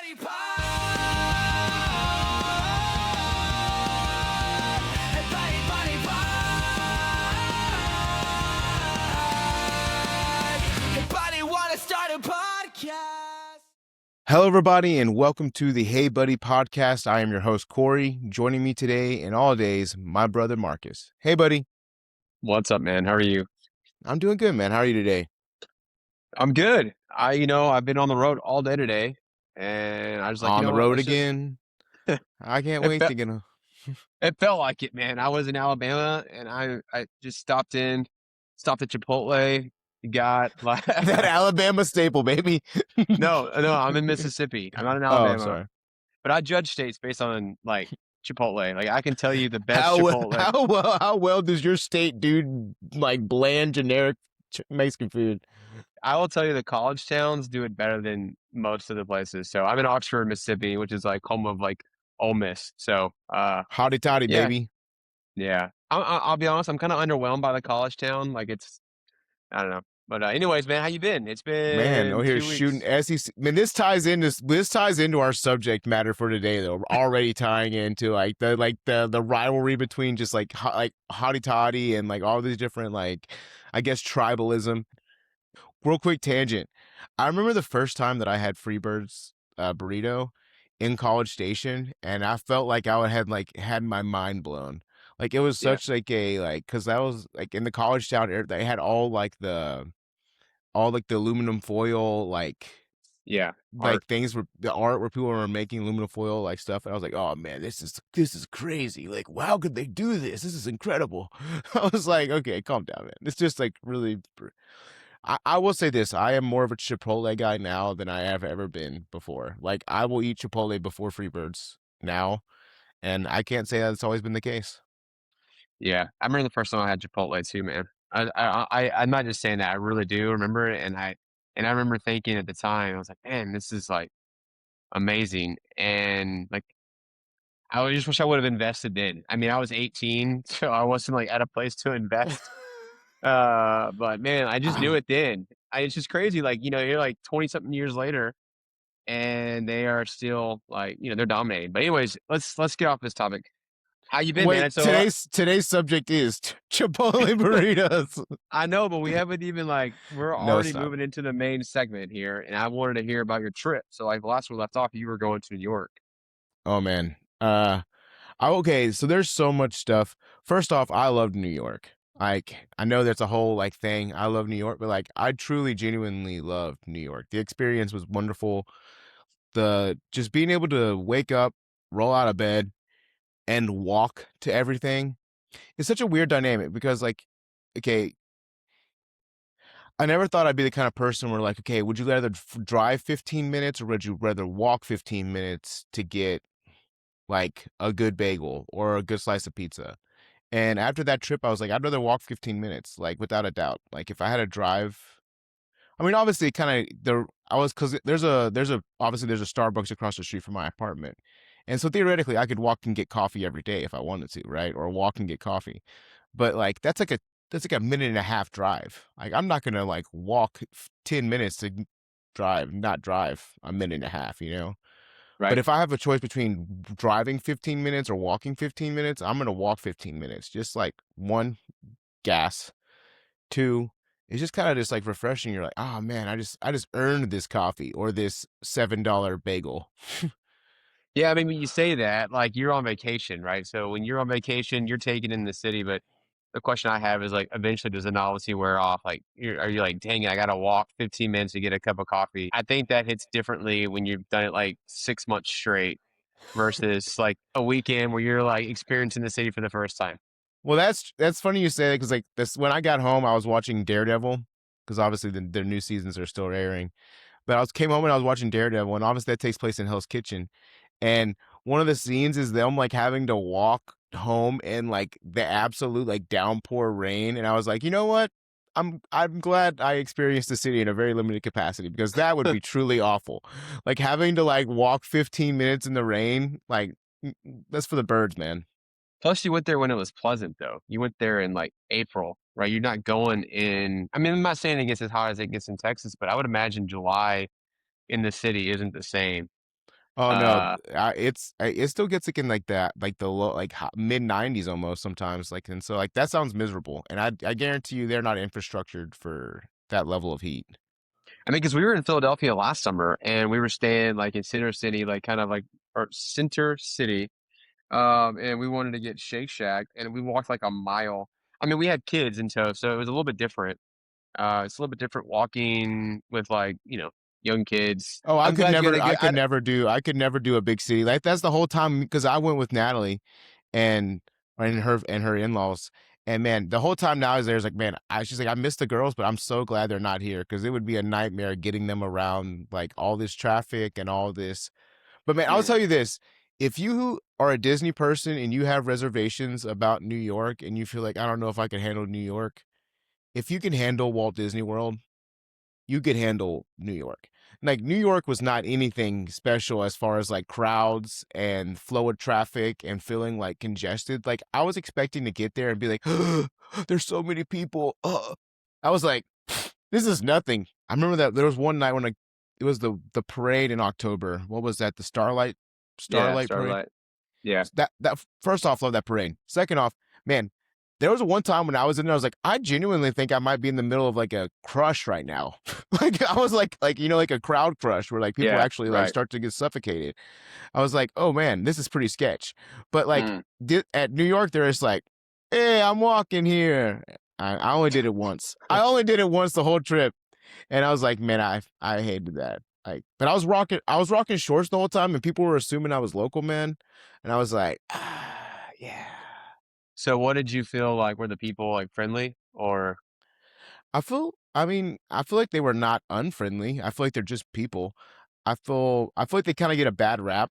Buddy Pod. Hey, Buddy Pod. Hey, Buddy, wanna start a podcast? Hello, everybody, and welcome to the Hey Buddy podcast. I am your host, Corey. Joining me today and all days, my brother, Marcus. Hey, buddy. What's up, man? How are you? I'm doing good, man. How are you today? I'm good. I've been on the road all day today, and I was like, On the road let's just- again. I can't It wait fe- to get It felt like it, man. I was in Alabama, and I just stopped at Chipotle. Got like that Alabama staple, baby. no, I'm in Mississippi. I'm not in Oh, Alabama, sorry. but I judge states based on like Chipotle. Like I can tell you the best Chipotle. How well does your state do like bland, generic Mexican food? I will tell you the college towns do it better than most of the places. So I'm in Oxford, Mississippi, which is like home of like Ole Miss. So Hotty toddy, yeah. baby. Yeah, I'll be honest. I'm kind of underwhelmed by the college town. Like I don't know. But anyways, man, how you been? It's been Man, oh, here 2 weeks. shooting SEC. Man, this ties into our subject matter for today, though. We're already tying into the rivalry between just like hotty toddy and like all these different like I guess tribalism. Real quick tangent. I remember the first time that I had Freebird's burrito in College Station, and I felt like I had my mind blown. Like it was such like a like because that was like in the college town area, they had all the aluminum foil like Art. things were the art where people were making aluminum foil like stuff, and I was like, oh man, this is crazy. Like, how could they do this? This is incredible. I was like, okay, calm down, man. It's just like really. I will say this: I am more of a Chipotle guy now than I have ever been before. Like, I will eat Chipotle before Freebirds now, and I can't say that it's always been the case. Yeah, I remember the first time I had Chipotle too, man. I'm not just saying that. I really do remember it, and I remember thinking at the time, I was like, man, this is like amazing, and like I just wish I would have invested then. I mean, I was 18, so I wasn't like at a place to invest. But man, I just knew it then. It's just crazy. Like, you're like 20 something years later and they are still like, they're dominating. But anyways, let's get off this topic. How you been, Wait, man? So today's subject is Chipotle burritos. I know, but we haven't even we're No, already it's not. moving into the main segment here, and I wanted to hear about your trip. So like the last we left off, you were going to New York. Oh man. Okay, so there's so much stuff. First off, I love New York. Like, I know that's a whole like thing. I love New York, but like I truly genuinely love New York. The experience was wonderful. The just being able to wake up, roll out of bed, and walk to everything is such a weird dynamic because like, okay, I never thought I'd be the kind of person where like, okay, would you rather drive 15 minutes or would you rather walk 15 minutes to get like a good bagel or a good slice of pizza? And after that trip, I was like, I'd rather walk 15 minutes, like without a doubt. Like if I had to drive, I mean, obviously, kind of because there's a Starbucks across the street from my apartment, and so theoretically, I could walk and get coffee every day if I wanted to, right? Or walk and get coffee, but like that's like a minute and a half drive. Like I'm not gonna like walk 10 minutes to not drive a minute and a half, you know. Right. But if I have a choice between driving 15 minutes or walking 15 minutes, I'm going to walk 15 minutes. Just like one, gas. Two, it's just kind of just like refreshing. You're like, oh man, I just earned this coffee or this $7 bagel. Yeah, I mean, when you say that, like you're on vacation, right? So when you're on vacation, you're taking in the city, but the question I have is like, eventually does the novelty wear off? Like, are you like, dang it, I got to walk 15 minutes to get a cup of coffee? I think that hits differently when you've done it like 6 months straight versus like a weekend where you're like experiencing the city for the first time. Well, that's funny you say that because like this when I got home, I was watching Daredevil because obviously their new seasons are still airing. But came home and I was watching Daredevil, and obviously that takes place in Hell's Kitchen. And one of the scenes is them like having to walk home in like the absolute like downpour rain, and I was like, you know what? I'm glad I experienced the city in a very limited capacity because that would be truly awful. Like having to like walk 15 minutes in the rain, like that's for the birds, man. Plus, you went there when it was pleasant, though. You went there in like April, right? You're not going in. I mean, I'm not saying it gets as hot as it gets in Texas, but I would imagine July in the city isn't the same. Oh no, Uh, it still gets like in like that, like the low, like mid 90s almost sometimes, like, and so like that sounds miserable, and I guarantee you they're not infrastructured for that level of heat. I mean, because we were in Philadelphia last summer and we were staying like in Center City, like kind of like or Center City. And we wanted to get Shake Shack and we walked like a mile. I mean, we had kids in tow, so it was a little bit different. It's a little bit different walking with like, young kids. Oh, I'm glad you had a good I could never do a big city. Like that's the whole time because I went with Natalie and her in-laws. And man, the whole time now is there's like, man, she's like, I miss the girls, but I'm so glad they're not here because it would be a nightmare getting them around like all this traffic and all this. But man, I'll Mm, tell you this. If you are a Disney person and you have reservations about New York and you feel like I don't know if I can handle New York, if you can handle Walt Disney World, you could handle New York. Like New York was not anything special as far as like crowds and flow of traffic and feeling like congested. Like I was expecting to get there and be like, there's so many people. I was like, this is nothing. I remember that there was one night when it was the parade in October. What was that? The yeah, Starlight Parade. Starlight. Yeah. That first off, love that parade. Second off, man, there was one time when I was in there, I was like, I genuinely think I might be in the middle of like a crush right now. Like I was like like a crowd crush where like people Yeah. actually like Right. start to get suffocated. I was like, oh man, this is pretty sketch. But like Mm. at New York, there is like, hey, I'm walking here. I only did it once. I only did it once the whole trip, and I was like, man, I hated that. Like, but I was rocking shorts the whole time, and people were assuming I was local, man. And I was like, yeah. So what did you feel like? Were the people like friendly or I mean, I feel like they were not unfriendly. I feel like they're just people. I feel like they kind of get a bad rap,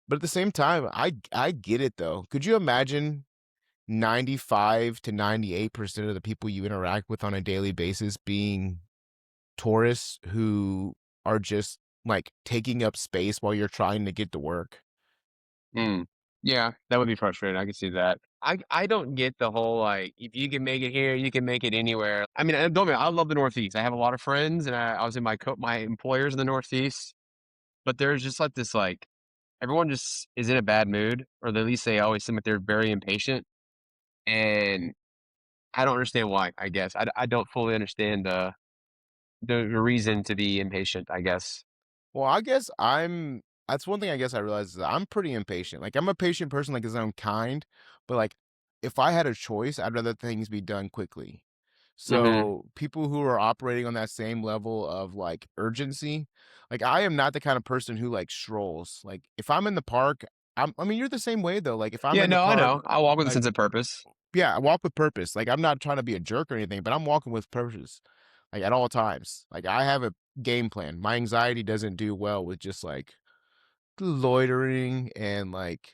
but at the same time, I get it though. Could you imagine 95 to 98% of the people you interact with on a daily basis being tourists who are just like taking up space while you're trying to get to work? Mm. Yeah, that would be frustrating. I can see that. I don't get the whole like if you can make it here, you can make it anywhere. I mean, don't get me, I love the Northeast. I have a lot of friends, and I was in my employers in the Northeast, but there's just like this like everyone just is in a bad mood, or at least they always seem like they're very impatient, and I don't understand why. I guess I don't fully understand the reason to be impatient. I guess. Well, I guess that's one thing I guess I realized is that I'm pretty impatient. Like I'm a patient person, like as I'm kind, but like if I had a choice, I'd rather things be done quickly. Hmm. So people who are operating on that same level of like urgency, like I am not the kind of person who like strolls. Like if I'm in the park, I mean, you're the same way though. Like if I'm Yeah, in the no, I park, know. I walk with a like sense of purpose. yeah, I walk with purpose. Like I'm not trying to be a jerk or anything, but I'm walking with purpose, like at all times. Like I have a game plan. My anxiety doesn't do well with just like loitering and like.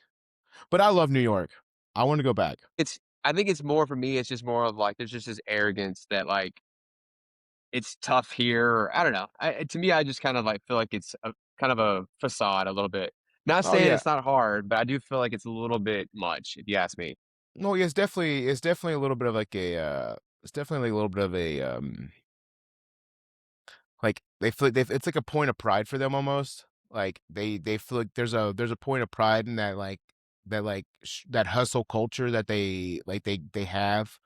But I love New York. I want to go back. I think it's more for me, it's just more of like there's just this arrogance that like it's tough here. Or, I don't know. To me, I just kind of like feel like it's a kind of a facade a little bit. Not Oh saying yeah, it's not hard, but I do feel like it's a little bit much, if you ask me. no, yeah, it's definitely a little bit of like a it's definitely a little bit of a like they feel they it's like a point of pride for them almost. Like they feel like there's a point of pride in that that hustle culture that they have.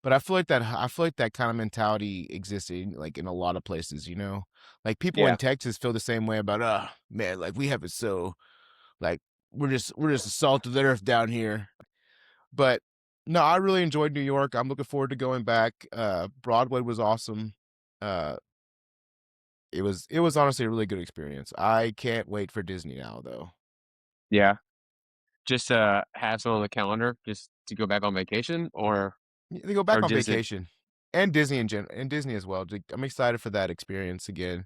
But I feel like that kind of mentality exists in like in a lot of places, you know? Like people in Yeah. Texas feel the same way about man, like we have it so like we're just the salt of the earth down here. But no, I really enjoyed New York. I'm looking forward to going back. Broadway was awesome. Uh it was honestly a really good experience. I can't wait for Disney now though. Yeah. Just have someone on the calendar just to go back on vacation They go back or on just it. vacation. And Disney and Disney as well. I'm excited for that experience again.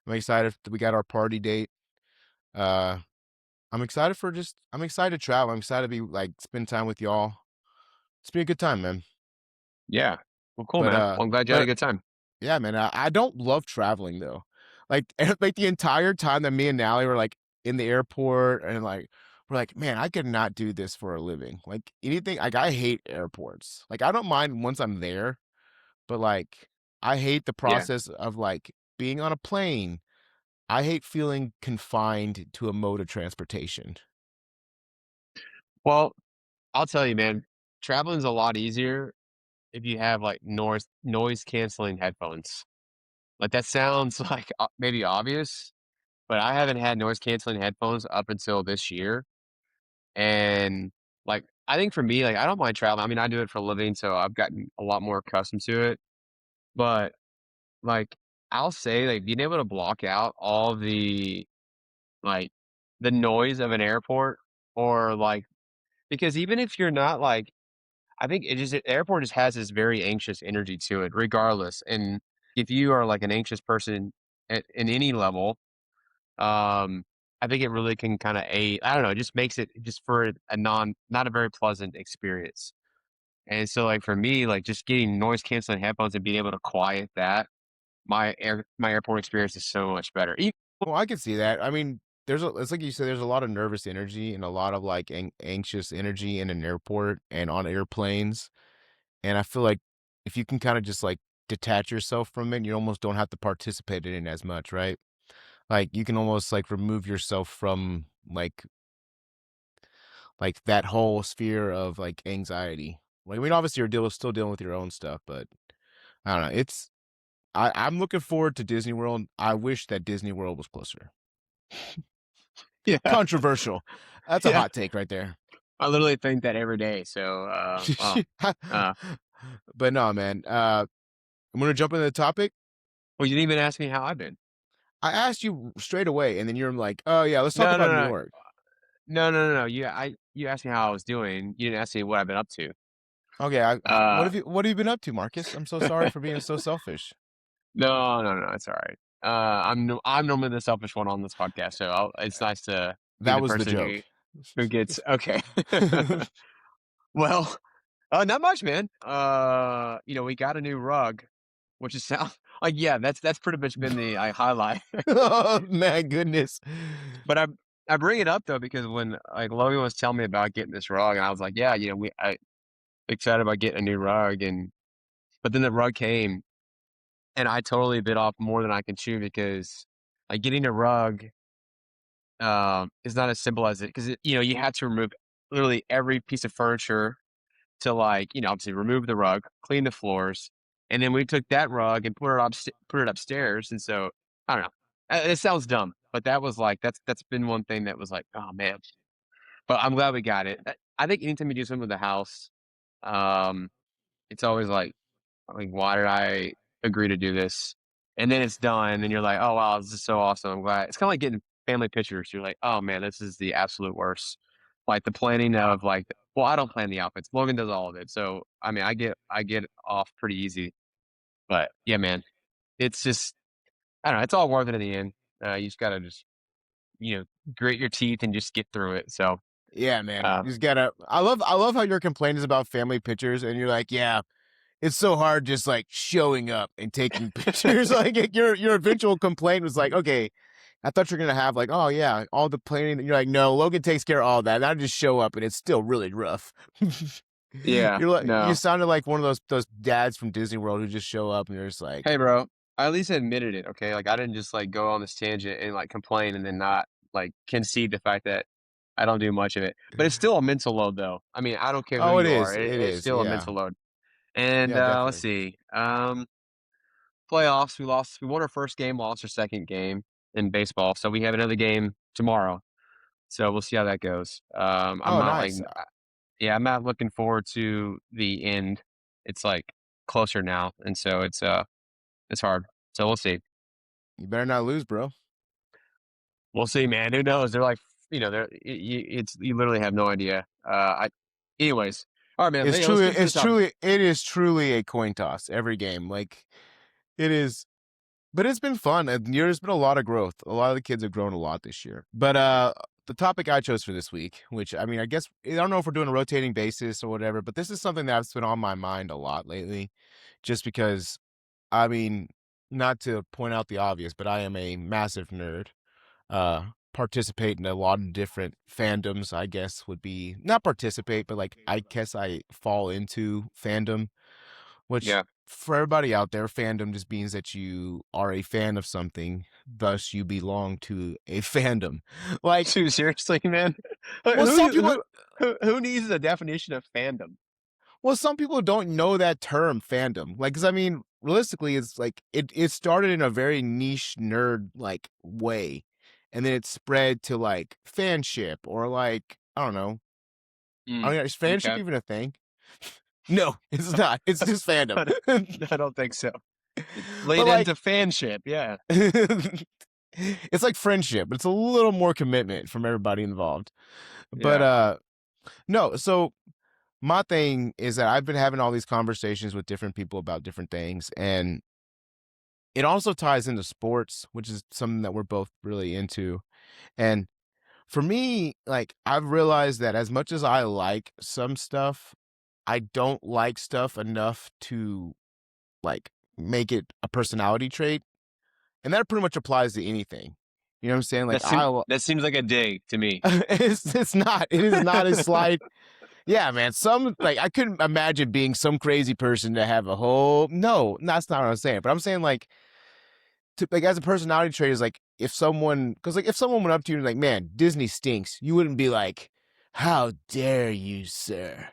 I'm excited that we got our party date. Uh I'm excited to travel. I'm excited to be like spend time with y'all. It's been a good time, man. Yeah. Well, cool, But man. Well, I'm glad you had a but good time. yeah, man, I don't love traveling though. Like like the entire time that me and Nally were like in the airport and like we're like, man, I could not do this for a living. Like anything, like I hate airports. Like I don't mind once I'm there, but like I hate the Yeah. process of like being on a plane, I hate feeling confined to a mode of transportation. Well, I'll tell you, man, traveling's a lot easier if you have, like, noise canceling headphones. Like, that sounds like, maybe obvious, but I haven't had noise canceling headphones up until this year, and, like, I think for me, like, I don't mind traveling. I mean, I do it for a living, so I've gotten a lot more accustomed to it, but, like, I'll say, like, being able to block out all like, the noise of an airport or, like because even if you're not, like I think it just the airport just has this very anxious energy to it regardless, and if you are, like, an anxious person at in any level, um, I think it really can kinda aid I don't know, it just makes it just for a not a very pleasant experience, and so, like, for me, like, just getting noise canceling headphones and being able to quiet that, my airport experience is so much better. Well, I can see that. I mean, it's like you said, there's a lot of nervous energy and a lot of like anxious energy in an airport and on airplanes. And I feel like if you can kind of just like detach yourself from it, you almost don't have to participate in it as much, right? Like you can almost like remove yourself from like that whole sphere of like anxiety. Like, I mean, obviously still dealing with your own stuff, but I don't know. I'm looking forward to Disney World. I wish that Disney World was closer. Yeah, Controversial. That's a yeah. hot take right there. I literally think that every day, so, wow. Uh, But no, man. I'm gonna jump into the topic. well, you didn't even ask me how I've been. I asked you straight away, and then you're like, "Oh yeah, let's talk No, no, about New no. York." No. You asked me how I was doing. You didn't ask me what I've been up to. Okay, Uh, what have you been up to, Marcus? I'm so sorry for being so selfish. no, it's alright. I'm normally the selfish one on this podcast, so it's nice to be That the was the person joke. who gets okay. Well, not much, man. We got a new rug, which is sound like, yeah, that's pretty much been the, highlight. Oh my goodness. But I bring it up though because when, like, Logan was telling me about getting this rug, and I was like, "Yeah, I excited about getting a new rug," and but then the rug came, and I totally bit off more than I can chew because, like, getting a rug, is not as simple as it because you have to remove literally every piece of furniture to, like, obviously remove the rug, clean the floors, and then we took that rug and put it upstairs, and so, I don't know. It sounds dumb, but that was, like that's been one thing that was like, "Oh, man." But I'm glad we got it. I think anytime you do something with the house, um, it's always like, "Why did I agree to do this?" And then it's done, and you're like, "Oh, wow, this is so awesome. I'm glad." It's kinda like getting family pictures. You're like, "Oh, man, this is the absolute worst." Like, the planning of, like well, I don't plan the outfits. Logan does all of it. So, I mean, I get off pretty easy. But, yeah, man, it's just I don't know, it's all worth it in the end. You just gotta just, you know, grit your teeth and just get through it. So, Yeah, man. uh You just gotta. I love how your complaint is about family pictures, and you're like, "Yeah, it's so hard just like showing up and taking pictures." Like your eventual complaint was like, "Okay, I thought you're gonna have like, oh yeah, all the planning." You're like, "No, Logan takes care of all that. And I just show up, and it's still really rough." yeah, You no. sounded like one of those dads from Disney World who just show up and you're just like, Hey, bro, I at least admitted it, okay? Like, I didn't just, like, go on this tangent and, like, complain and then not, like, concede the fact that I don't do much of it. But it's still a mental load, though. I mean, I don't care who "Oh, you are. it It's is, still a yeah, mental load. And, yeah, let's definitely." see, playoffs, we won our first game, lost our second game in baseball, so we have another game tomorrow. So we'll see how that goes. I'm Oh, not, like nice. yeah, I'm not looking forward to the end. It's, like, closer now, and so it's hard. So we'll see. You better not lose, bro. We'll see, man. Who knows? They're like, they're you literally have no idea. Anyways, all right, man. Hey, let's get to the topic. It is truly a coin toss every game. Like it is, but it's been fun. And there's been a lot of growth. A lot of the kids have grown a lot this year. But the topic I chose for this week, which I mean, I guess I don't know if we're doing a rotating basis or whatever, but this is something that's been on my mind a lot lately, just because I mean, not to point out the obvious, but I am a massive nerd. Participate in a lot of different fandoms, I guess would be not participate, but like I guess I fall into fandom. which Yeah. for everybody out there, fandom just means that you are a fan of something, thus you belong to a fandom. Like, Dude, seriously, man? well, some people Who needs a definition of fandom? well, some people don't know that term fandom. Like, 'cause I mean, realistically, it's like it started in a very niche nerd like way, and then it spread to like fanship or like I don't know. I Mm, mean, is fanship okay. even a thing? No, it's not. It's just fandom. I don't I don't think so. It But laid like, into fanship, yeah. it's like friendship. It's a little more commitment from everybody involved. But Yeah. no. So my thing is that I've been having all these conversations with different people about different things, and it also ties into sports, which is something that we're both really into. And for me, like I've realized that as much as I like some stuff, I don't like stuff enough to like make it a personality trait. And that pretty much applies to anything. You know what I'm saying? Like That seems like a dig to me. it's not. It is not as slight. Yeah, man. Some like I couldn't imagine being some crazy person to have a whole no, that's not what I'm saying. But I'm saying like like as a personality trait is like if someone because like if someone went up to you and like, man, Disney stinks, you wouldn't be like, how dare you, sir?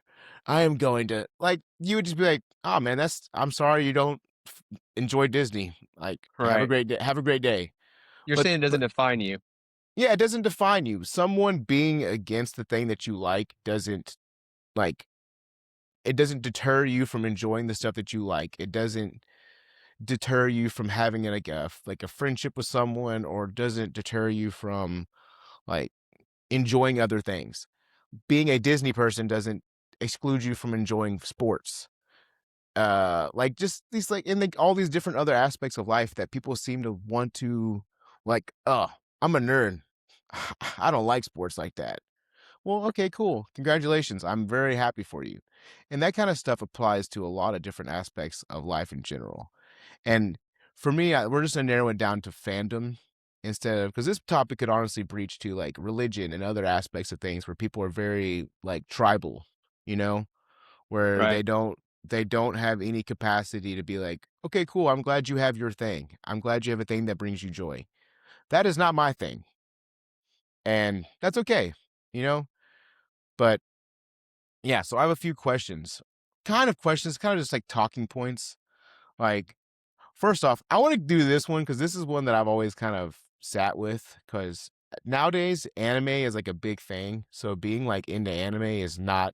I am going to like you would just be like, oh man, that's I'm sorry you don't enjoy Disney. Like have a Right. great day. Have a great day. You're But saying it doesn't define you. yeah, it doesn't define you. Someone being against the thing that you like doesn't like it doesn't deter you from enjoying the stuff that you like. It doesn't deter you from having like a friendship with someone or doesn't deter you from like enjoying other things. Being a Disney person doesn't exclude you from enjoying sports. Like just these like and like all these different other aspects of life that people seem to want to like, oh, I'm a nerd. I don't like sports like that. Well, okay, cool. Congratulations. I'm very happy for you. And that kind of stuff applies to a lot of different aspects of life in general. And for me, we're just gonna narrow it down to fandom instead of because this topic could honestly breach to like religion and other aspects of things where people are very like tribal, you know, where Right. they don't have any capacity to be like, okay, cool. I'm glad you have your thing. I'm glad you have a thing that brings you joy. That is not my thing, and that's okay, you know. But yeah, so I have a few questions, kind of just like talking points. Like, first off, I want to do this one because this is one that I've always kind of sat with because nowadays anime is like a big thing. So being like into anime is not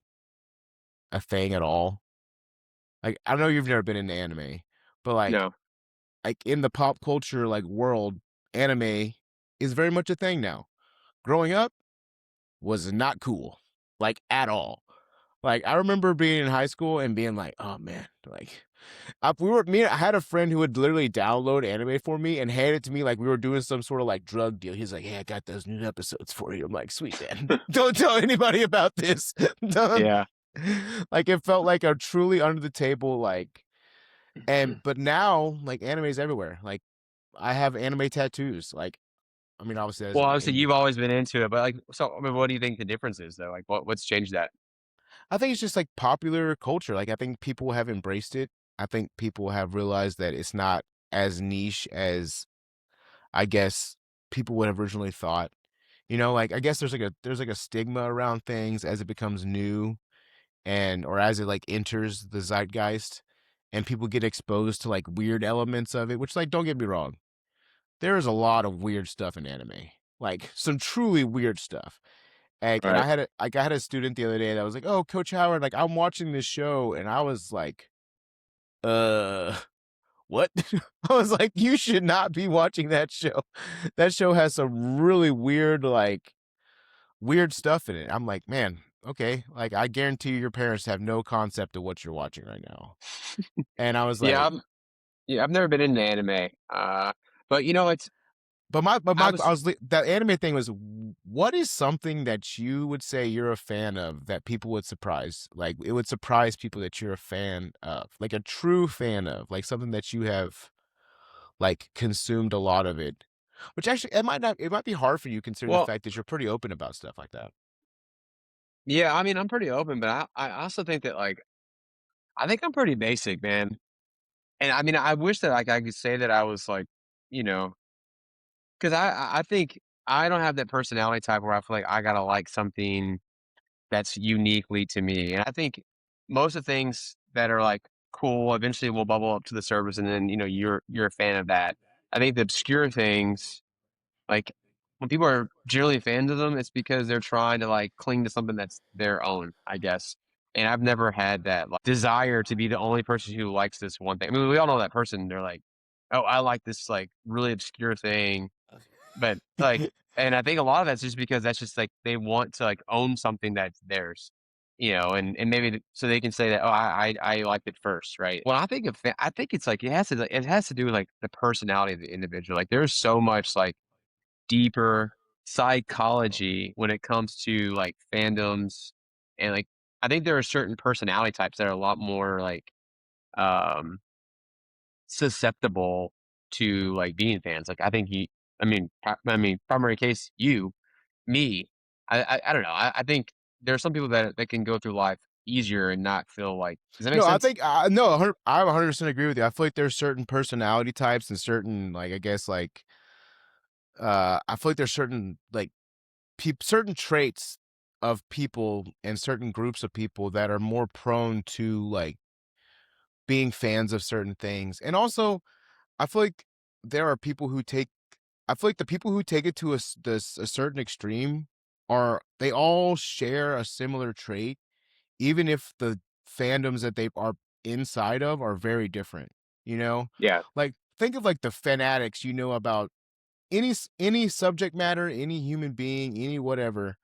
a thing at all. Like, I know you've never been into anime, but No. like in the pop culture like world, anime is very much a thing now. Growing up was not cool, like at all. Like I remember being in high school and being like, "Oh man!" Like I had a friend who would literally download anime for me and hand it to me like we were doing some sort of like drug deal. He's like, "Hey, I got those new episodes for you." I'm like, "Sweet man, don't tell anybody about this." Don't- Yeah. like it felt like a truly under the table like, and but now like anime's everywhere. Like I have anime tattoos. Like I mean, obviously that Well, doesn't obviously, mean you've always been into it, but, like, so, I mean, what do you think the difference is, though? Like, what's changed that? I think it's just like popular culture. Like I think people have embraced it. I think people have realized that it's not as niche as I guess people would have originally thought. You know, like I guess there's like a stigma around things as it becomes new and or as it like enters the zeitgeist and people get exposed to like weird elements of it, which like don't get me wrong. There is a lot of weird stuff in anime. Like some truly weird stuff. Like, and Right. I had a student the other day that was like, "Oh, Coach Howard, like I'm watching this show," and I was like, "Uh, what?" I was like, "You should not be watching that show. That show has some really weird, like, weird stuff in it." I'm like, "Man, okay. Like, I guarantee your parents have no concept of what you're watching right now." And I was Yeah, like, yeah, I've never been into anime, but, you know, it's but I my was that anime thing was what is something that you would say you're a fan of that people would surprise? Like it would surprise people that you're a fan of, like a true fan of, like something that you have like consumed a lot of it. Which actually it might be hard for you considering the well, fact that you're pretty open about stuff like that. yeah, I mean, I'm pretty open, but I also think that, like, I think I'm pretty basic, man. And I mean, I wish that like I could say that I was like, you know, because I think I don't have that personality type where I feel like I gotta like something that's uniquely to me. And I think most of the things that are like cool eventually will bubble up to the surface, and then you're a fan of that. I think the obscure things, like when people are generally fans of them, it's because they're trying to like cling to something that's their own, I guess. And I've never had that like, desire to be the only person who likes this one thing. I mean, we all know that person. They're like, "Oh, I like this like really obscure thing," but like, and I think a lot of that's just because that's just like they want to like own something that's theirs, and maybe so they can say that, "Oh, I liked it first," right? When I think of, I think it's like it has to do with like the personality of the individual. Like, there's so much like deeper psychology when it comes to, like, fandoms, and, like, I think there are certain personality types that are a lot more, like, um, susceptible to, like, being fans. Like, I think primary case, you, me. I don't know. I think there are some people that can go through life easier and not feel like, does that make No, I sense? think no, 100, I 100% agree with you. I feel like there's certain personality types and certain like I guess like I feel like there's certain like certain traits of people and certain groups of people that are more prone to like being fans of certain things. And also, I feel like there are people who take I feel like the people who take it to a certain extreme are they all share a similar trait, even if the fandoms that they are inside of are very different, you know? Yeah. Like think of like the fanatics you know about any subject matter, any human being, any whatever.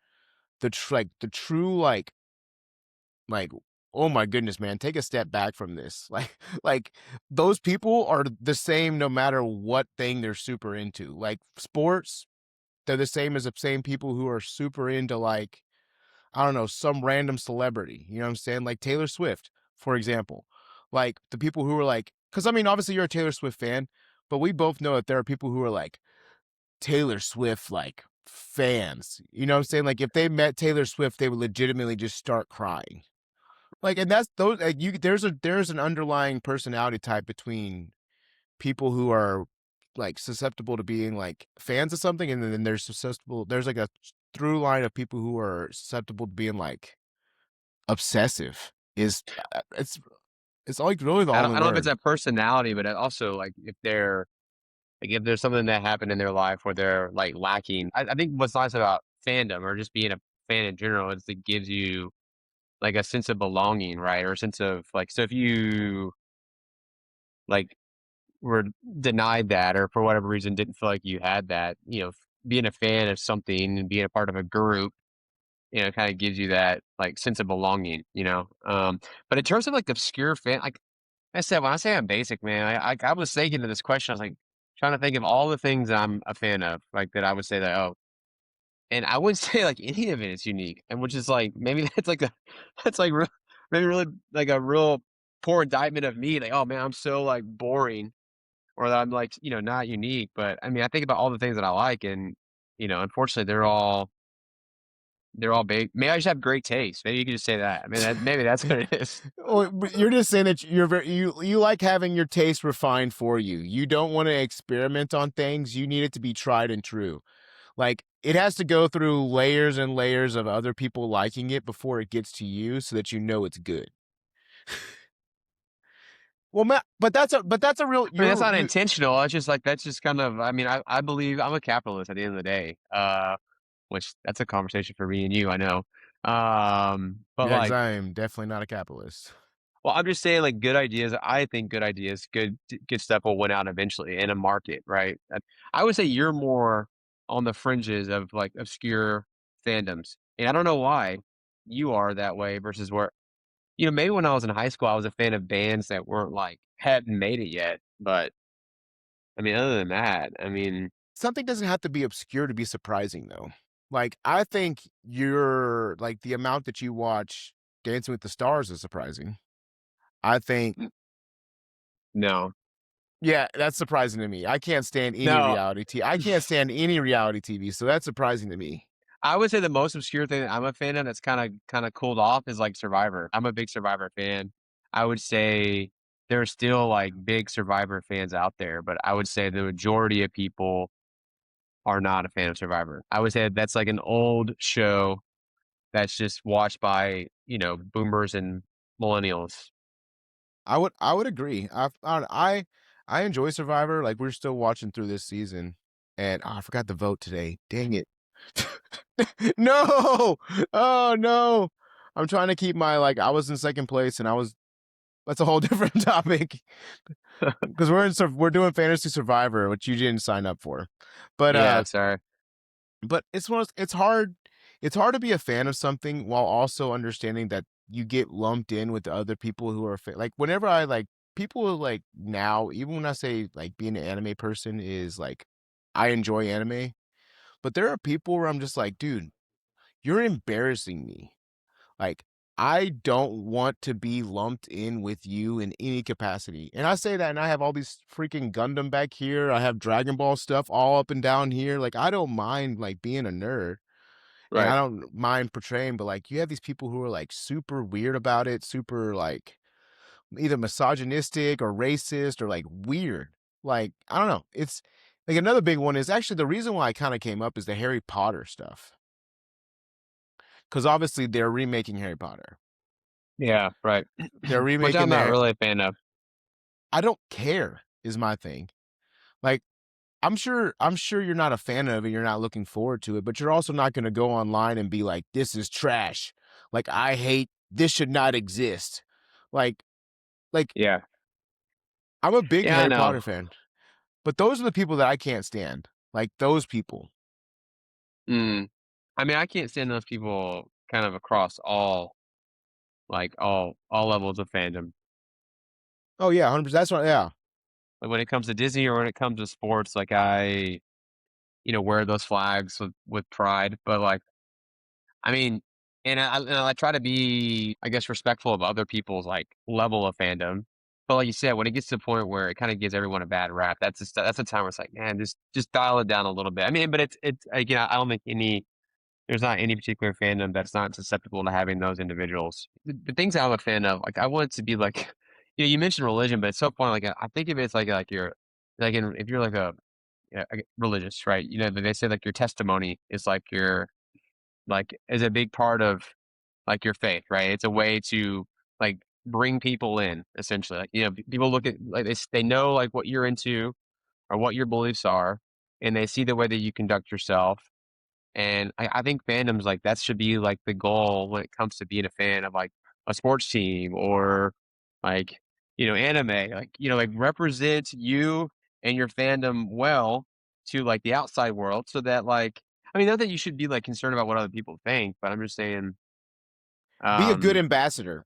Like the true like oh my goodness, man, take a step back from this. Like those people are the same no matter what thing they're super into. Like sports, they're the same as the same people who are super into like I don't know, some random celebrity. You know what I'm saying? Like Taylor Swift, for example. Like the people who are like, because I mean, obviously you're a Taylor Swift fan, but we both know that there are people who are like Taylor Swift, like fans. You know what I'm saying? Like if they met Taylor Swift, they would legitimately just start crying. Like, and that's those. Like, there's an underlying personality type between people who are like susceptible to being like fans of something, and then there's susceptible. There's like a through line of people who are susceptible to being like obsessive is it's like really the only I don't know if it's word. a personality, but it also, like, if there's something that happened in their life where they're, like, lacking, I think what's nice about fandom or just being a fan in general is it gives you, like, a sense of belonging, right? Or a sense of, like, so if you, like, were denied that or for whatever reason didn't feel like you had that, being a fan of something and being a part of a group, kinda gives you that, like, sense of belonging, you know? But in terms of, like, obscure like I said, when I say I'm basic, man, I was thinking of this question, I was, like, trying to think of all the things that I'm a fan of, like, that I would say that, "Oh," and I wouldn't say, like, any of it is unique, and which is, like, maybe that's, like, that's, like, maybe really, like, a real poor indictment of me, like, "Oh, man, I'm so, like, boring," or that I'm, like, not unique, but, I mean, I think about all the things that I like, and, unfortunately, they're all big. Maybe I just have great taste. Maybe you could just say that. I mean, maybe that's what it is. Well, but you're just saying that you're very you like having your taste refined for you. You don't want to experiment on things. You need it to be tried and true. Like it has to go through layers and layers of other people liking it before it gets to you, so that you know it's good. Well, but that's a real I mean, that's you're not you intentional. It's just like that's just kind of. I mean, I believe I'm a capitalist at the end of the day. Which that's a conversation for me and you. I know. But yeah, because like, I am definitely not a capitalist. well, I'm just saying, like, good ideas. I think good ideas, good stuff will win out eventually in a market, right? I would say you're more on the fringes of like obscure fandoms, and I don't know why you are that way versus where maybe when I was in high school, I was a fan of bands that weren't like hadn't made it yet. But I mean, other than that, I mean, Something doesn't have to be obscure to be surprising, though. Like I think you're like the amount that you watch Dancing with the Stars is surprising. I think no, yeah, that's surprising to me. I can't stand any no. reality I can't stand any reality TV, so that's surprising to me. I would say the most obscure thing that I'm a fan of that's kind of cooled off is like Survivor. I'm a big Survivor fan. I would say there are still, like, big Survivor fans out there, but I would say the majority of people are not a fan of Survivor. I would say that's, like, an old show that's just watched by, boomers and millennials. I would agree. I enjoy Survivor. Like we're still watching through this season, and I forgot to vote today. Dang it! No! Oh no! I'm trying to keep my like. I was in second place, and I was. That's a whole different topic because we're doing Fantasy Survivor, which you didn't sign up for, but Yeah, sorry. it's hard to be a fan of something while also understanding that you get lumped in with the other people who are like whenever I like people like now, even when I say like being an anime person is like I enjoy anime, but there are people where I'm just like, dude, you're embarrassing me. Like I don't want to be lumped in with you in any capacity. And I say that and I have all these freaking Gundam back here. I have Dragon Ball stuff all up and down here. Like I don't mind like being a nerd and I Right. don't mind portraying, but like you have these people who are like super weird about it, super like either misogynistic or racist or like weird. Like, I don't know. It's like another big one is actually the reason why I kind of came up is the Harry Potter stuff. Cause obviously they're remaking Harry Potter. Yeah, right. They're Which I'm remaking not their really a fan of. I don't care is my thing. Like I'm sure you're not a fan of it, you're not looking forward to it, but you're also not gonna go online and be like, this is trash. Like I hate this should not exist. Like like Yeah. I'm a big Yeah, I Harry know. Potter fan, but those are the people that I can't stand. Like those people. Mm. I mean, I can't stand those people kind of across all levels of fandom. Oh yeah, 100%. That's what. Yeah, Like, when it comes to Disney or when it comes to sports, like, wear those flags with pride, but, like, I mean and I try to be, I guess, respectful of other people's, like, level of fandom, but like you said, when it gets to the point where it kinda gives everyone a bad rap, that's the time where it's like, "Man, just dial it down a little bit." I mean, but it's again, I don't think there's not any particular fandom that's not susceptible to having those individuals. The things I'm a fan of, like, I want it to be like you mentioned religion, but it's so funny, like, I think of it as like you're like, if you're like a yeah, religious, right? They say, like, your testimony is like is a big part of, like, your faith, right? It's a way to, like, bring people in, essentially. Like, people look at like, they know, like, what you're into or what your beliefs are, and they see the way that you conduct yourself, and I think fandoms like that should be like the goal when it comes to being a fan of like a sports team or like, anime. Like, like represent you and your fandom well to like the outside world so that like I mean not that you should be like concerned about what other people think, but I'm just saying be a good um ambassador.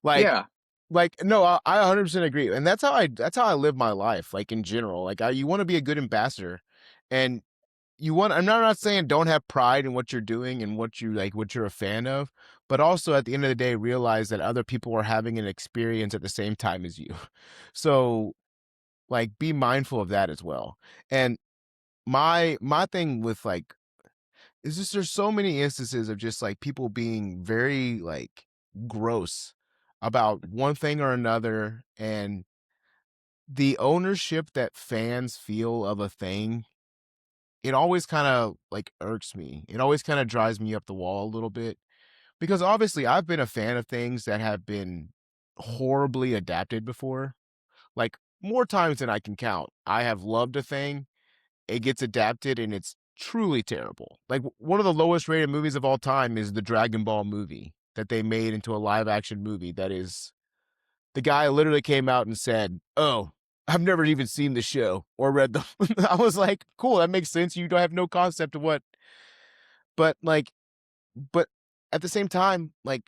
Like yeah. no, I 100% agree, and that's how I live my life. Like in general, like you want to be a good ambassador, and you want. I'm not saying don't have pride in what you're doing and what you like, what you're a fan of, but also at the end of the day, realize that other people are having an experience at the same time as you. So like, be mindful of that as well. And my thing with like is just there's so many instances of just like people being very like gross about one thing or another and the ownership that fans feel of a thing, it always kind of like irks me. It always kind of drives me up the wall a little bit because obviously I've been a fan of things that have been horribly adapted before. Like more times than I can count. I have loved a thing, it gets adapted and it's truly terrible. Like one of the lowest rated movies of all time is the Dragon Ball movie that they made into a live action movie that is the guy literally came out and said, "Oh, I've never even seen the show or read them." I was like, "Cool, that makes sense. You don't have no concept of what." But like, but at the same time, like,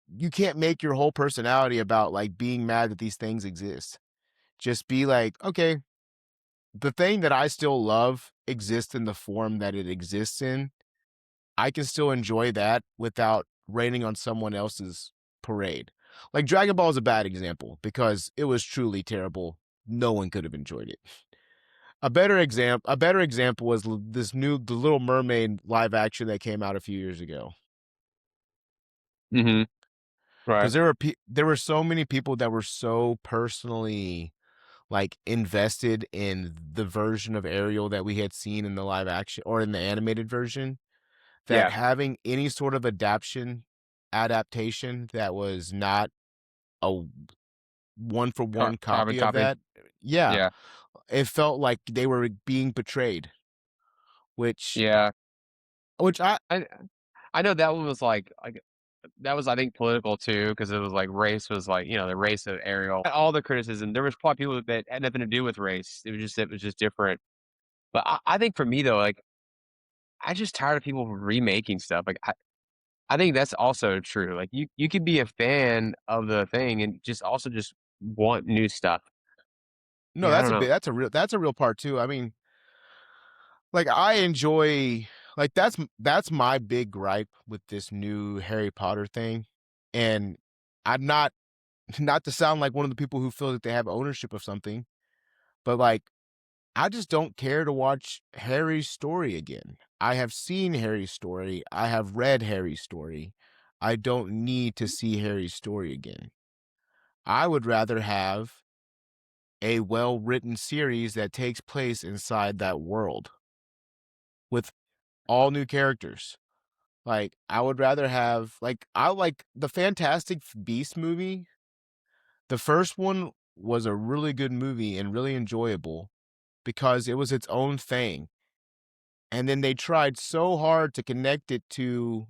you can't make your whole personality about like being mad that these things exist. Just be like, okay, the thing that I still love exists in the form that it exists in. I can still enjoy that without raining on someone else's parade. Like Dragon Ball is a bad example because it was truly terrible. No one could have enjoyed it. A better example was this new The Little Mermaid live action that came out a few years ago. Mhm. Right. because there were so many people that were so personally like invested in the version of Ariel that we had seen in the live action or in the animated version, that Yeah. having any sort of adaptation that was not a one for one Carbon copy of copy. that, yeah, Yeah. it felt like they were being betrayed, which Yeah. which I I I know that one was like that was, I think, political too, because it was like race was like, the race of Ariel. All the criticism, there was probably people that had nothing to do with race. It was just different. But I think for me though, like I just tired of people remaking stuff. Like I think that's also true. Like you could be a fan of the thing and just also just want new stuff. no, Yeah, I don't know. that's a real part too. I mean, like I enjoy like that's my big gripe with this new Harry Potter thing. And I'm not not to sound like one of the people who feel that they have ownership of something, but like I just don't care to watch Harry's story again. I have seen Harry's story. I have read Harry's story. I don't need to see Harry's story again. I would rather have a well-written series that takes place inside that world with all new characters. Like I would rather have like I like the Fantastic Beast movie. The first one was a really good movie and really enjoyable because it was its own thing. And then they tried so hard to connect it to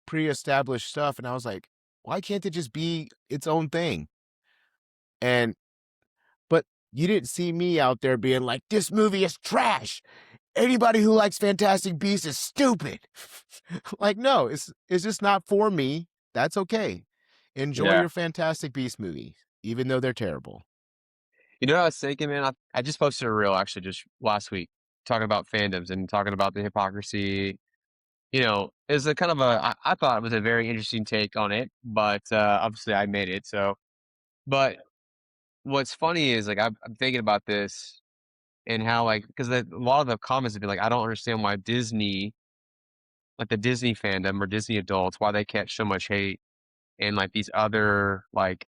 pre-established stuff, and I was like, why can't it just be its own thing? And but you didn't see me out there being like, this movie is trash. Anybody who likes Fantastic Beasts is stupid. Like, no, it's just not for me. That's okay. Enjoy Yeah. your Fantastic Beast movies, even though they're terrible. You know what I was thinking, man? I just posted a reel actually just last week talking about fandoms and talking about the hypocrisy. Is a kind of I thought it was a very interesting take on it, but obviously I made it. So, but what's funny is like I'm thinking about this and how like because a lot of the comments have been like, I don't understand why Disney, like the Disney fandom or Disney adults, why they catch so much hate and like these other like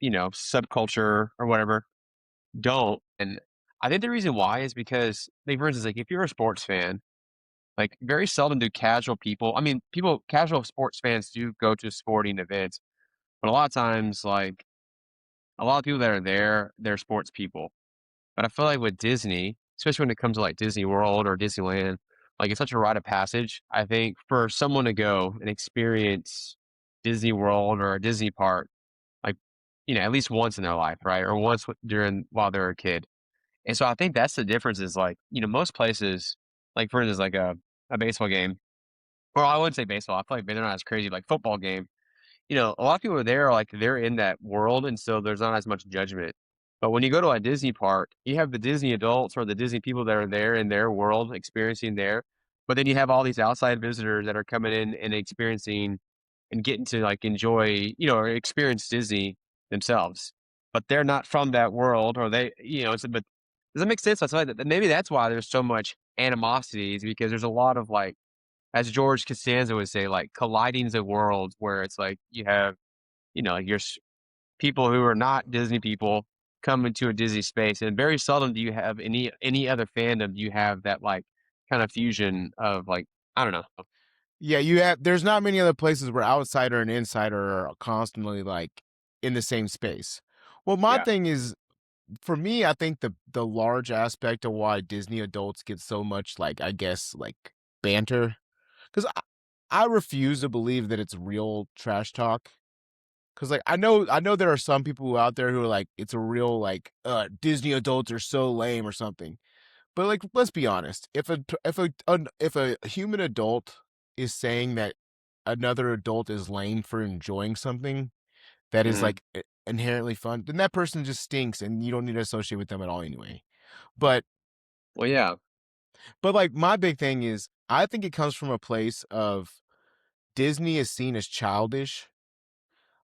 subculture or whatever don't. And I think the reason why is because, like, for instance, like if you're a sports fan, like very seldom do casual people. I mean, casual sports fans do go to sporting events, but a lot of times, like a lot of people that are there, they're sports people. But I feel like with Disney, especially when it comes to like Disney World or Disneyland, like it's such a rite of passage. I think for someone to go and experience Disney World or a Disney park, like at least once in their life, right, or once during while they're a kid. And so I think that's the difference is like, most places, like for instance, like a baseball game, or I wouldn't say baseball. I feel like they're not as crazy, like football game. A lot of people are there, like they're in that world, and so there's not as much judgment. But when you go to a Disney park, you have the Disney adults or the Disney people that are there in their world, experiencing there. But then you have all these outside visitors that are coming in and experiencing and getting to like enjoy, or experience Disney themselves. But they're not from that world, or but does that make sense? I feel like that maybe that's why there's so much animosity, is because there's a lot of like, as George Costanza would say, like colliding the worlds, where it's like you have, like people who are not Disney people come into a Disney space, and very seldom do you have any other fandom. Do you have that like kind of fusion of like, I don't know. Yeah, there's not many other places where outsider and insider are constantly like in the same space. Well, my Yeah. thing is for me, I think the large aspect of why Disney adults get so much like I guess like banter, because I refuse to believe that it's real trash talk. Because like I know there are some people out there who are like it's a real like Disney adults are so lame or something. But like let's be honest, if a human adult is saying that another adult is lame for enjoying something that is Hmm. like inherently fun, then that person just stinks and you don't need to associate with them at all anyway. But Well, yeah. like my big thing is I think it comes from a place of Disney is seen as childish,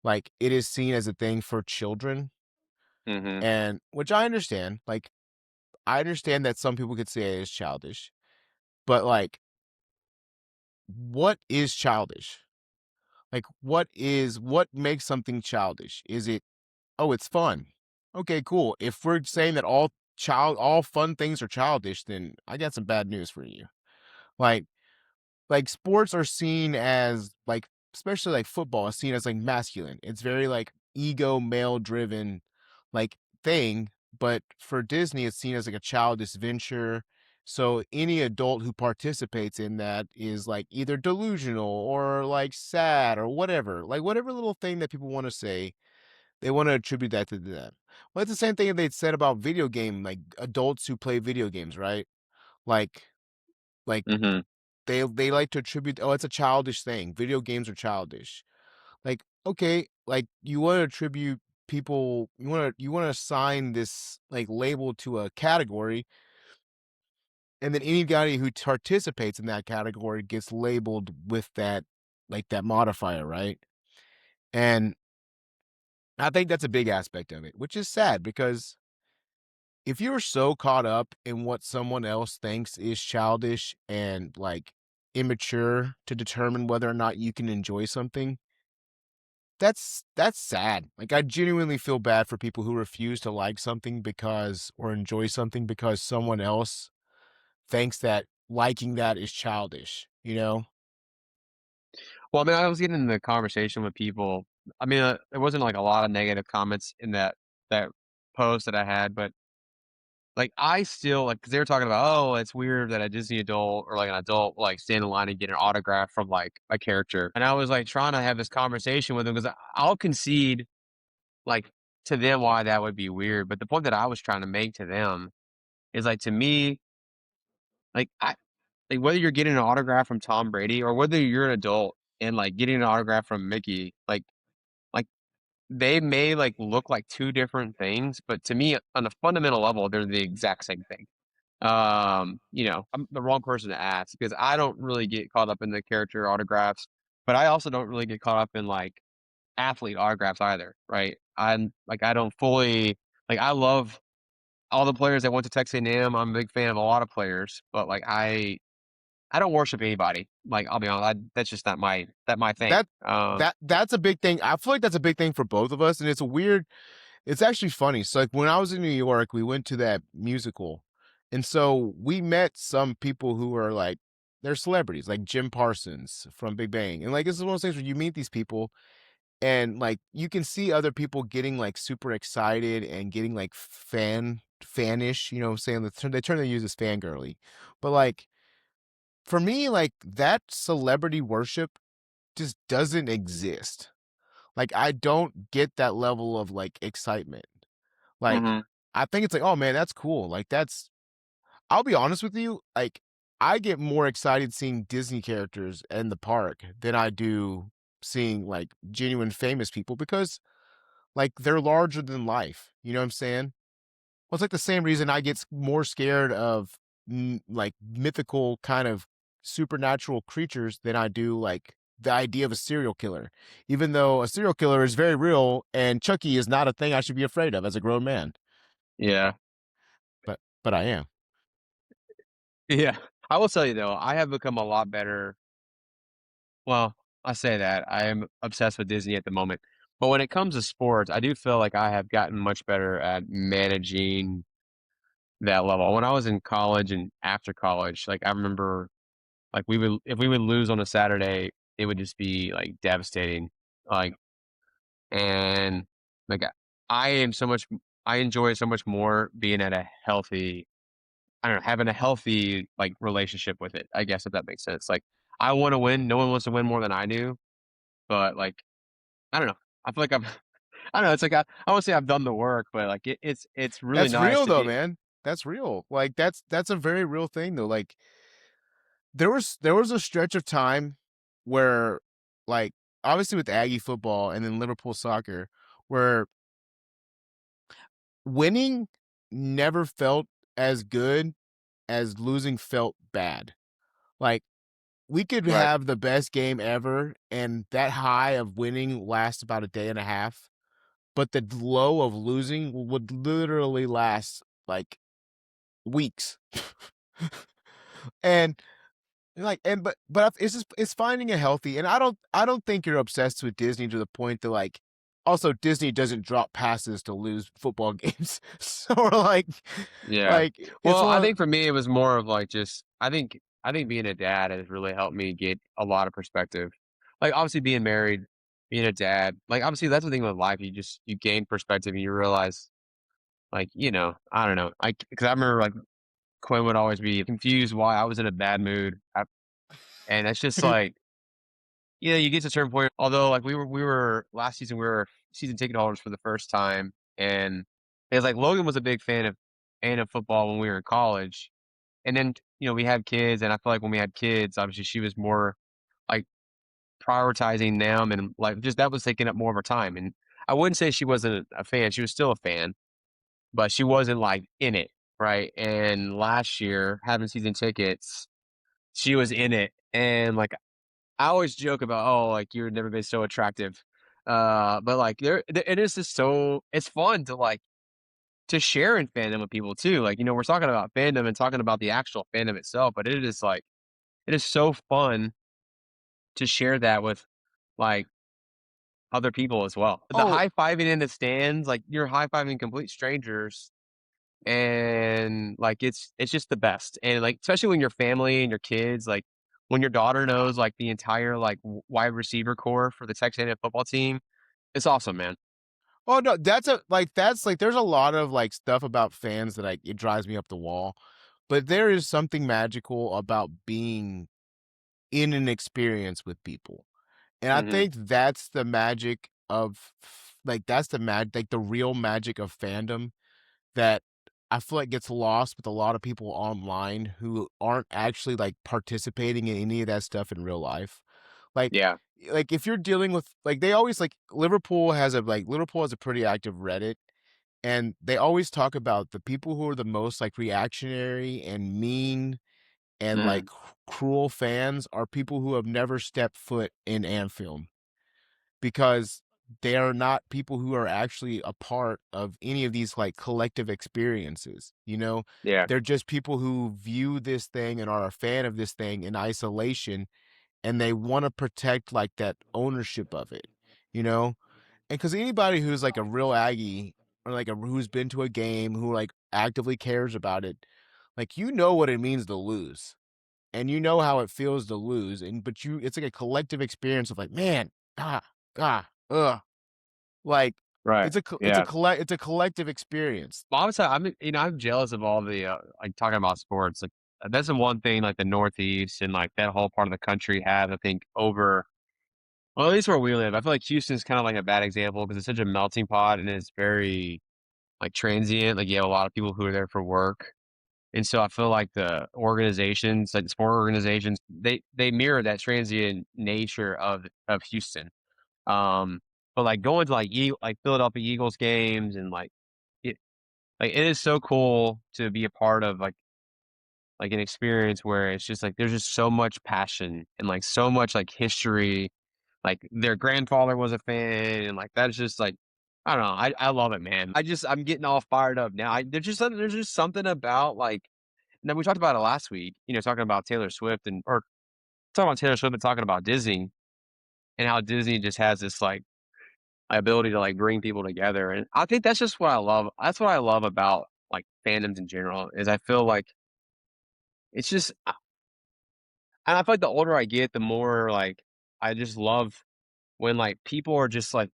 like it is seen as a thing for children, Hmm. and which I understand. Like I understand that some people could say it is childish, but like what is childish? Like, what makes something childish? Is it, oh, it's fun. Okay, cool. If we're saying that all fun things are childish, then I got some bad news for you. Like sports are seen as like, especially like football is seen as like masculine. It's very like ego male driven like thing, but for Disney it's seen as like a childish venture. So any adult who participates in that is like either delusional or like sad or whatever. Like whatever little thing that people want to say, they want to attribute that to them. Well, it's the same thing they said about video game, like adults who play video games, right? Like like Mhm. they like to attribute, oh, it's a childish thing. Video games are childish. Like, okay, like you want to attribute people, you want to assign this like label to a category, and then anybody who participates in that category gets labeled with that like that modifier, right? And I think that's a big aspect of it, which is sad because if you're so caught up in what someone else thinks is childish and like immature to determine whether or not you can enjoy something, that's sad. Like I genuinely feel bad for people who refuse to like something because or enjoy something because someone else thinks that liking that is childish, you know? Well, I mean, I was getting in the conversation with people. I mean, there wasn't like a lot of negative comments in that post that I had, but like I still like because they were talking about, oh, it's weird that a Disney adult or like an adult like stand in line and get an autograph from like a character, and I was like trying to have this conversation with them because I'll concede like to them why that would be weird, but the point that I was trying to make to them is like to me, like I like whether you're getting an autograph from Tom Brady or whether you're an adult and like getting an autograph from Mickey, like they may like look like two different things, but to me on a fundamental level, they're the exact same thing. I'm the wrong person to ask because I don't really get caught up in the character autographs, but I also don't really get caught up in like athlete autographs either, right? I'm like I don't fully like I love all the players that went to Texas A&M. I'm a big fan of a lot of players, but like I don't worship anybody. Like I'll be honest, that's just not my thing. That that's a big thing. I feel like that's a big thing for both of us, and it's actually funny. So like when I was in New York, we went to that musical. And so we met some people who are like they're celebrities, like Jim Parsons from Big Bang. And like this is one of those things where you meet these people and like you can see other people getting like super excited and getting like fanish, you know what I'm saying? They turn their use as fangirly. But like for me, like that celebrity worship just doesn't exist. Like I don't get that level of like excitement. Like, Mhm. I think it's like, "Oh, man, that's cool." Like, I'll be honest with you, like, I get more excited seeing Disney characters in the park than I do seeing, like, genuine famous people because, like, they're larger than life, you know what I'm saying? Well, it's like the same reason I get more scared of, like, mythical kind of supernatural creatures than I do, like, the idea of a serial killer, even though a serial killer is very real and Chucky is not a thing I should be afraid of as a grown man. Yeah. But I am. Yeah. I will tell you though, I have become a lot better. Well, I say that I am obsessed with Disney at the moment, but when it comes to sports, I do feel like I have gotten much better at managing that level. When I was in college and after college, like I remember, like we would if we would lose on a Saturday, it would just be like devastating. Like and like I am so much, I enjoy so much more being at a healthy I don't know, having a healthy, like, relationship with it, I guess, if that makes sense. Like, I wanna win, no one wants to win more than I do, but, like, I don't know. I feel like I'm I don't know, it's like I won't say I've done the work, but, like, it's really That's nice real to though, be man. That's real. Like that's a very real thing though. Like there was a stretch of time where like obviously with Aggie football and then Liverpool soccer where winning never felt as good as losing felt bad. Like we could right. have the best game ever and that high of winning lasts about a day and a half, but the low of losing would literally last like weeks. And Like, and but it's just it's finding it healthy, and I don't think you're obsessed with Disney to the point that like, also Disney doesn't drop passes to lose football games, so Yeah. like it's Well, I one of think for me, it was more of like just I think being a dad has really helped me get a lot of perspective. Like, obviously being married, being a dad, like, obviously that's the thing with life. You gain perspective and you realize, like, I don't know. Because I remember like Quinn would always be confused why I was in a bad mood. And it's just like, you get to a certain point. Although, like, we were last season, we were season ticket holders for the first time, and it's like Logan was a big fan of football when we were in college, and then we had kids, and I feel like when we had kids, obviously she was more like prioritizing them, and like just that was taking up more of her time. And I wouldn't say she wasn't a fan; she was still a fan, but she wasn't like in it, right? And last year, having season tickets, she was in it, and like I always joke about, "Oh, like, you've never been so attractive." But, like, it is just so it's fun to, like, to share in fandom with people too. Like, we're talking about fandom and talking about the actual fandom itself, but it is, like it is so fun to share that with, like, other people as well. The oh high-fiving in the stands, like, you're high-fiving complete strangers, and like it's just the best. And like especially when your family and your kids, like when your daughter knows like the entire like wide receiver core for the Texas A&M football team, it's awesome, man. oh no, that's there's a lot of like stuff about fans that like it drives me up the wall, but there is something magical about being in an experience with people. And I Hmm. think that's the magic of that's like the real magic of fandom that I feel like gets lost with a lot of people online who aren't actually like participating in any of that stuff in real life. Like Yeah. if you're dealing with like they always like Liverpool has a pretty active Reddit, and they always talk about the people who are the most like reactionary and mean and like Mm. cruel fans are people who have never stepped foot in Anfield, because they are not people who are actually a part of any of these like collective experiences. Yeah. They're just people who view this thing and are a fan of this thing in isolation, and they want to protect like that ownership of it, you know? And because anybody who's like a real Aggie, or like who's been to a game, who like actively cares about it, like what it means to lose, and how it feels to lose, and but it's like a collective experience of like, man, ah, ugh, like Right. Yeah. it's a collective experience. Well, obviously, I'm jealous of all the like talking about sports. Like that's the one thing like the Northeast and like that whole part of the country have, I think, over. Well, at least where we live, I feel like Houston's kind of like a bad example because it's such a melting pot and it's very like transient. Like you have a lot of people who are there for work. And so I feel like the organizations, like the sport organizations, they mirror that transient nature of Houston. Um, but like going to like Philadelphia Eagles games and it it is so cool to be a part of like an experience where it's just like there's just so much passion and like so much like history. Like their grandfather was a fan, and like that's just like I don't know. I love it, man. I'm getting all fired up now. There's just something about like. Now we talked about it last week, talking about Taylor Swift or talking about Taylor Swift and talking about Disney and how Disney just has this like ability to like bring people together. And I think that's just what I love. That's what I love about like fandoms in general is I feel like it's just, and I feel like the older I get, the more like I just love when like people are just like,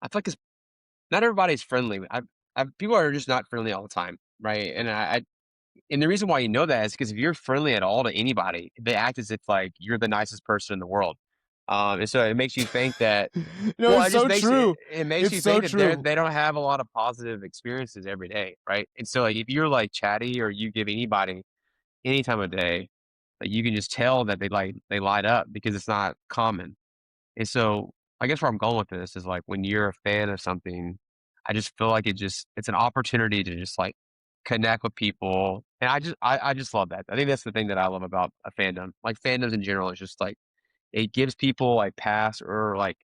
I feel like it's not everybody's friendly. People are just not friendly all the time. Right. And the reason why you know that is because if you're friendly at all to anybody, they act as if like you're the nicest person in the world. And so it makes you think that well, It's it just so makes true. it makes It's you so think that they true. they don't have a lot of positive experiences every day, right? And so like if you're like chatty or you give anybody any time of day, like you can just tell that they light up because it's not common. And so I guess where I'm going with this is like when you're a fan of something, I just feel like it's an opportunity to just like connect with people. And I just love that. I think that's the thing that I love about a fandom. Like fandoms in general is just like it gives people like pass or like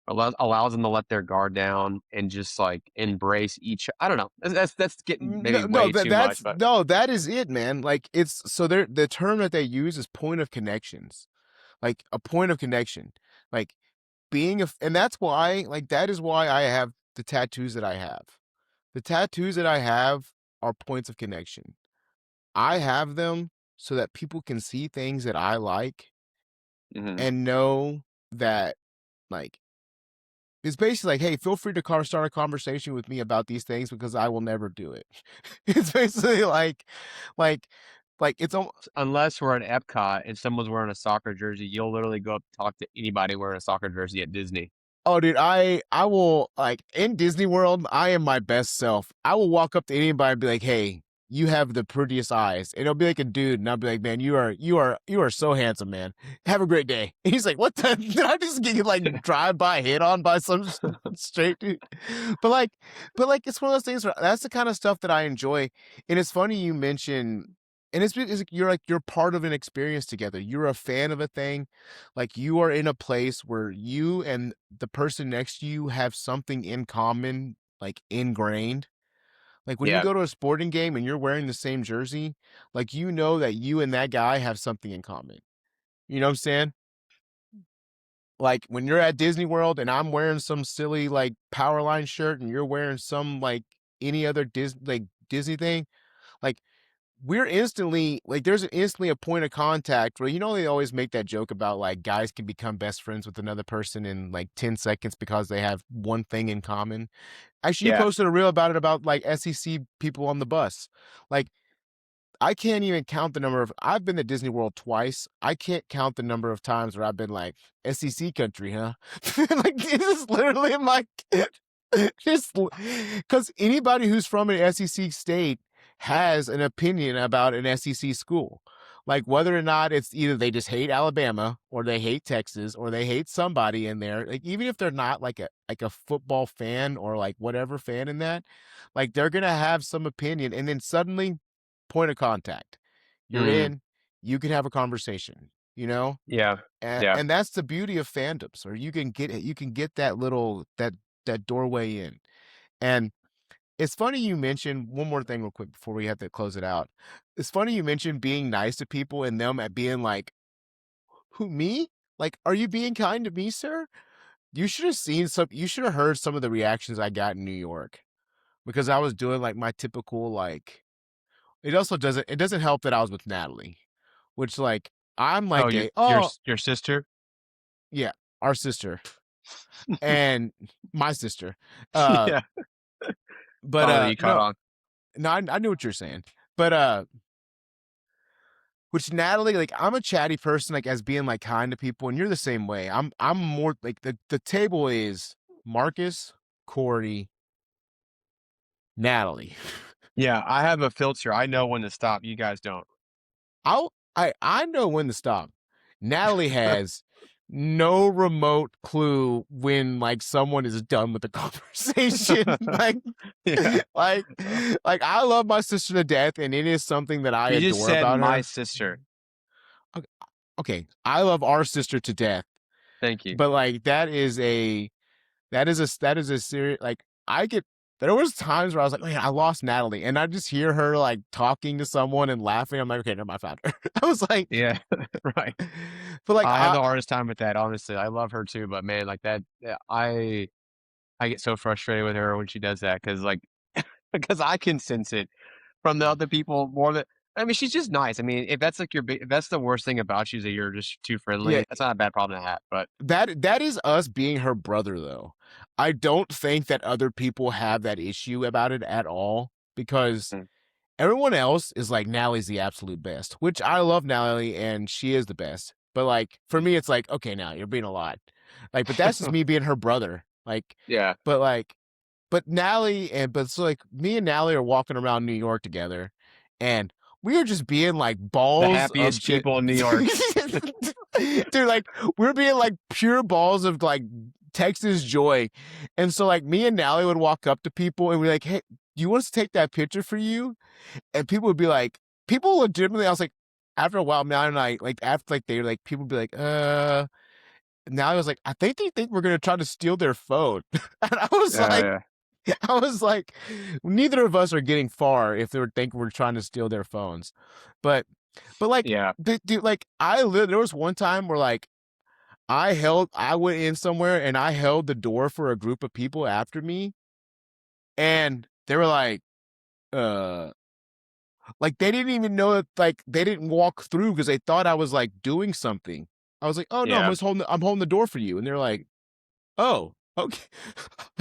allows them to let their guard down and just like embrace each. I don't know. That's getting maybe No, no, way too much, but that is it, man. Like it's so the term that they use is point of connections, like a point of connection, like and that's why, like that is why I have the tattoos that I have. The tattoos that I have are points of connection. I have them so that people can see things that I like mhm. and know that, like, it's basically like, hey, feel free to start a conversation with me about these things because I will never do it. It's basically like, it's almost. Unless we're at Epcot and someone's wearing a soccer jersey, you'll literally go up and talk to anybody wearing a soccer jersey at Disney. Oh, dude, I will, like, in Disney World, I am my best self. I will walk up to anybody and be like, "Hey, you have the prettiest eyes," and it'll be like a dude, and I'll be like, "Man, you are so handsome, man. Have a great day." And he's like, "What the? Did I just get like drive by hit on by some straight dude?" But like, it's one of those things where that's the kind of stuff that I enjoy, and it's funny you mention. And it's because you're like you're part of an experience together. You're a fan of a thing, like you are in a place where you and the person next to you have something in common, like ingrained. Like when you Yeah. go to a sporting game and you're wearing the same jersey, like you know that you and that guy have something in common. You know what I'm saying? Like when you're at Disney World and I'm wearing some silly like Powerline shirt and you're wearing some like any other Disney thing, like we're instantly like there's instantly a point of contact where they always make that joke about like guys can become best friends with another person in like 10 seconds because they have one thing in common. Actually, you Yeah. posted a reel about it about like SEC people on the bus. Like I can't even count the number of I've been to Disney World twice. I can't count the number of times where I've been like SEC country, huh? Like this is literally my just because anybody who's from an SEC state has an opinion about an SEC school. Like whether or not it's either they just hate Alabama or they hate Texas or they hate somebody in there. Like even if they're not like a football fan or like whatever fan in that, like they're gonna have some opinion and then suddenly point of contact. You're Mm. in, you can have a conversation, Yeah. and Yeah. and that's the beauty of fandoms, or you can get that little that doorway in. And it's funny you mentioned one more thing real quick before we have to close it out. It's funny you mentioned being nice to people and them at being like, "Who me? Like, are you being kind to me, sir?" You should have heard some of the reactions I got in New York because I was doing like my typical like. It doesn't help that I was with Natalie, which like I'm Oh, like your sister? yeah, our sister and my sister. Uh Yeah. but Finally, you caught no, on. no, I knew what you're saying. But which Natalie, like I'm a chatty person, like as being like kind to people, and you're the same way. I'm more like the table is Marcus, Corey, Natalie. Yeah, I have a filter. I know when to stop. You guys don't. I know when to stop. Natalie has no remote clue when like someone is done with the conversation. Yeah. Like like I love my sister to death, and it is something that I You just adore said about my her. sister. Okay, okay, I love our sister to death, Thank you. but like that is a serious like I get there was times where I was like, man, I lost Natalie, and I just hear her like talking to someone and laughing. I'm like, okay, never mind, I found her. I was like, Yeah. Right. but like I have the hardest time with that, honestly. I love her too, but man, like that, yeah, I get so frustrated with her when she does that because like because I can sense it from the other people more than I mean, she's just nice. I mean, if that's like if that's the worst thing about you is that you're just too yeah, friendly, that's not a bad problem to have. But that is us being her brother though. I don't think that other people have that issue about it at all because mm, everyone else is like Natalie's the absolute best, which I love Natalie and she is the best. But like for me, it's like, okay, now you're being a lot. Like, but that's just me being her brother. Like, yeah, but like, but Natalie but so like me and Natalie are walking around New York together, and we are just being like the balls of happiest people in New York. dude. Like we're being like pure balls of like Texas joy, and so like me and Natalie would walk up to people and we're like, "Hey, do you want us to take that picture for you?" And people would be like, people legitimately. I was like, after a while, Natalie and I like after like they were like people would be like, now I was like, I think they think we're gonna try to steal their phone. And I was like, Yeah. I was like, neither of us are getting far if they were think we're trying to steal their phones. But like, Yeah. dude, like there was one time where like I went in somewhere and I held the door for a group of people after me, and they were like they didn't even know that, like they didn't walk through because they thought I was like doing something. I was like, oh no, Yeah. I'm holding the door for you, and they're like, oh, okay.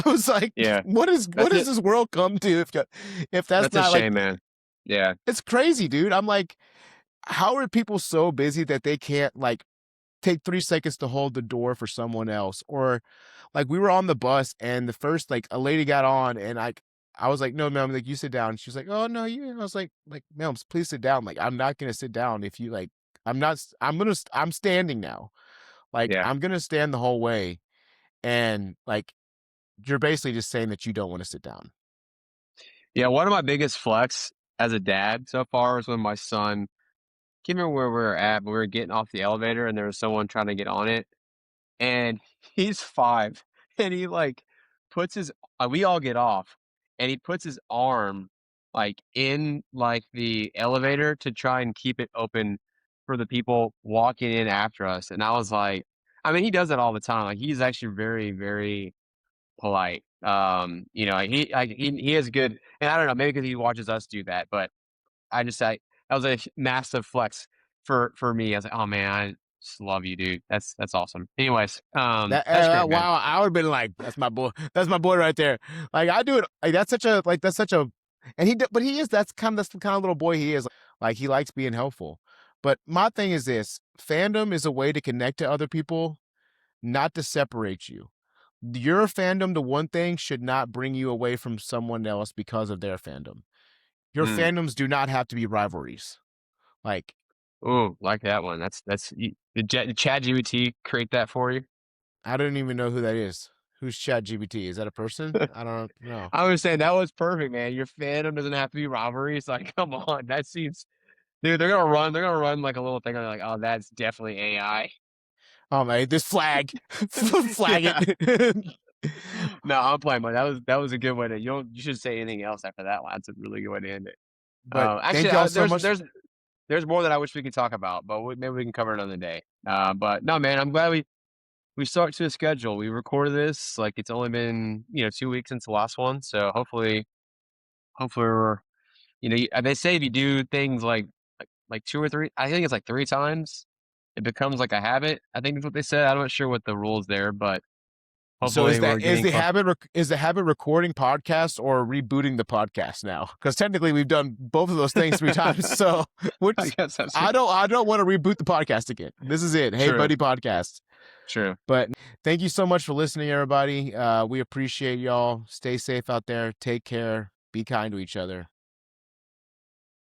I was like, Yeah. what That's does it. this world come to if that's That's a not like, shame, man. Yeah. it's crazy, dude. I'm like, how are people so busy that they can't like take 3 seconds to hold the door for someone else? Or like we were on the bus and the first like a lady got on and I was like, no, ma'am, like you sit down. She was like, oh no, you. And I was like, ma'am, please sit down. Like I'm not gonna sit down if you like. I'm not. I'm standing now. Like Yeah. I'm gonna stand the whole way. And like you're basically just saying that you don't want to sit down. Yeah. One of my biggest flex as a dad so far is when my son, can't remember where we were at, but we were getting off the elevator and there was someone trying to get on it. And he's 5, and he, like, puts his we all get off, and he puts his arm, like, in, like, the elevator to try and keep it open for the people walking in after us, and I was like, I mean, he does it all the time, like, he's actually very, very polite, you know, he is good, and I don't know, maybe because he watches us do that, but I just that was a massive flex for me. I was like, "Oh, man, I just love you, dude. That's awesome." Anyways, that's great, man. Wow, I would have been like, that's my boy. That's my boy right there. Like I do it. Like that's such a, and but he is. That's the kind of little boy he is. Like he likes being helpful. But my thing is this: fandom is a way to connect to other people, not to separate you. Your fandom to one thing should not bring you away from someone else because of their fandom. Your Mm. fandoms do not have to be rivalries. Like Ooh, like that one. Did ChatGPT create that for you? I don't even know who that is. Who's ChatGPT? Is that a person? I don't know. I was saying that was perfect, man. Your fandom doesn't have to be rivalries. Like, come on, that seems dude, they're gonna run like a little thing, and they're like, "Oh, that's definitely AI." Oh man, this flag, flag Yeah. it. No, I'm playing, man. That was a good way to you should say anything else after that one. That's a really good way to end it. But Actually, thank y'all so much. there's more that I wish we could talk about, but maybe we can cover it another day. But no, man, I'm glad we stuck to a schedule. We recorded this like it's only been 2 weeks since the last one, so hopefully we're they say if you do things like 2 or 3, I think it's like 3 times, it becomes like a habit. I think that's what they said. I'm not sure what the rules there, but So hopefully we're getting close. is the habit recording podcasts or rebooting the podcast now? Because technically we've done both of those things 3 times. So which I guess that's I don't want to reboot the podcast again. This is it. Hey true. buddy podcast. True. But thank you so much for listening, everybody. We appreciate y'all. Stay safe out there. Take care. Be kind to each other.